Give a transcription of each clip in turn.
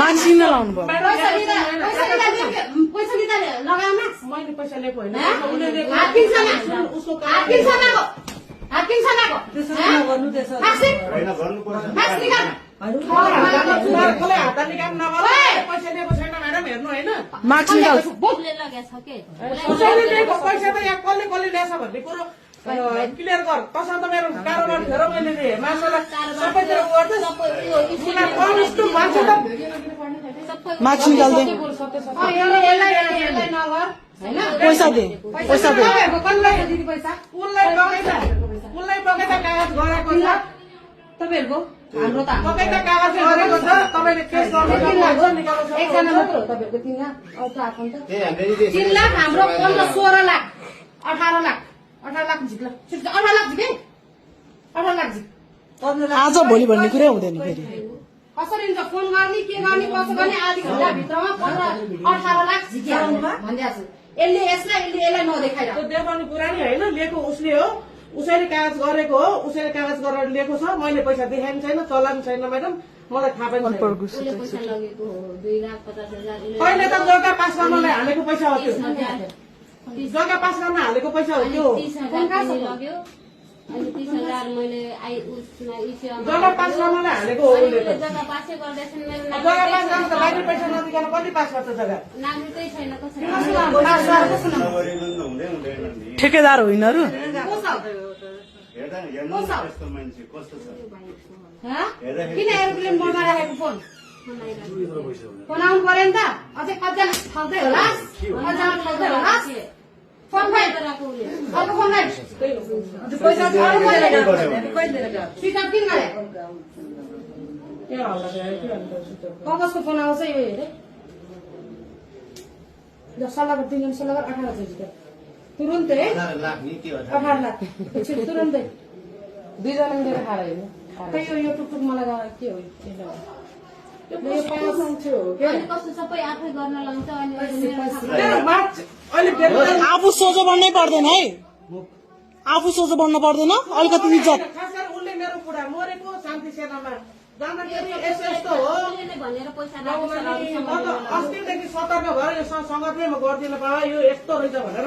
मान्छे किन लाउनु भयो? पैसा लिँदा लगाउन मैले पैसा लिएको होइन हात किन्छ नाको त्यसरी नगर्नु त्यसो होइन गर्नुपर्छ खोले हात निकाल्नु नगर पैसा लिएको छैन म्याडम हेर्नु होइन मार्क्स निकाल। बोले लगेछ के कसैले दिएको पैसा त यहाँ कसले कसले ल्याएछ भन्ने कुरो क्लियर गर तसँग त मेरो कारोबार थियो र मैले दिएँ मान्छेलाई सबैतिर गर्दै मार्क्स निकाल्दै यसलाई नगर हैन पैसा दे, पैसा दे। दिदी पैसा उसलाई बगैँचा कागज गरेको छ तपाईहरुको हाम्रो त बगैँचा कागज गरेको छ तपाईले केस गर्नु निकाल्नु सक्नुहुन्छ एकजना मात्र हो तपाईहरुको 3 लाख अझ आफन्त त्यही हामीले 3 लाख हाम्रो 15 16 लाख 18 लाख 18 लाख जित्ला 18 लाख जिते 18 लाख जित आज भोलि भन्ने कुरै हुँदैन फेरि। कसरी हुन्छ फोन गर्ने के गर्ने कसो गर्ने आधी घण्टा भित्रमा 18 लाख जित्या भन्दै छु यसले यसलाई नदेखाइरा त्यो देखाउने कुरा नि होइन लिएको उसले हो उसैले कागज गरेको हो उसैले कागज गरेर लिएको छ मैले पैसा देखाएको छैन चलान छैन म्याडम मलाई थाहा पनि छैन उसले पैसा लगेको हो 2,50,000 पहिले त जग्गा पास गर्नलाई हालेको पैसा हो त्यो जग्गा पास गर्न हालेको पैसा हो त्यो 30,000 लग्यो अनि 30,000 मैले उसमा जग्गा पास गर्नलाई हालेको हो उसले त जग्गा पासै गर्दैछन् मेरो नाम जग्गा पास गर्न त लाइब्रेरी पैसा नदिकन कति पास गर्छ जग्गा नागरिकै छैन कसरी हुँदै हुँदैन नि ठेकेदार होइन र? हेर्दा हेर्नु यस्तो मान्छे कस्तो छ किन एरोप्लेन बनाइराखेको फोन आउनु पर्यो नि त अझै कतिजना ठाउँदै होला फोन भाइ अर्को फोन भाइ पैसा स्विच अफ किन गरे के होला कगजको फोन आउँछ यो हेरे ल सल्लाह दिनु सल्लाह 18 जित्यो तुरुन्तै 18 लाख नि के हो 18 लाख तुरुन्तै दुईजना मिलेर खाएर हेर्नु खै यो टुकटुक मलाई गएर के हो कस्तो सबै आफै गर्न लाउँछ अनि आफू सोझो बन्नै पर्दैन है, आफू सोझो बन्न पर्दैन अलिकति इज्जत। खास गरी उसले मेरो कुरा मरेको शान्ति सेनामा जाँदाखेरि यस्तो यस्तो हो भनेर पैसा अस्तिदेखि सतर्क भएर यो सङ्गठनै म गर्दिनँ बा यो यस्तो रहेछ भनेर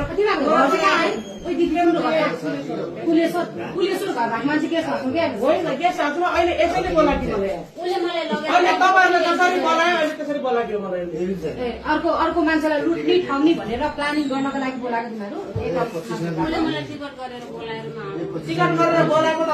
पुलिसहरू घर भएको मान्छे के छ क्या होइन गेस्ट हाउसमा अहिले यसैले बोलाएको मलाई उसले मलाई अहिले तपाईँहरूले जसरी बोलायो अहिले त्यसरी बोलाएको मलाई अर्को मान्छेलाई लुट्ने ठाउने भनेर प्लानिङ गर्नको लागि बोलाएको तिमीहरू टिकट गरेर बोलाएको त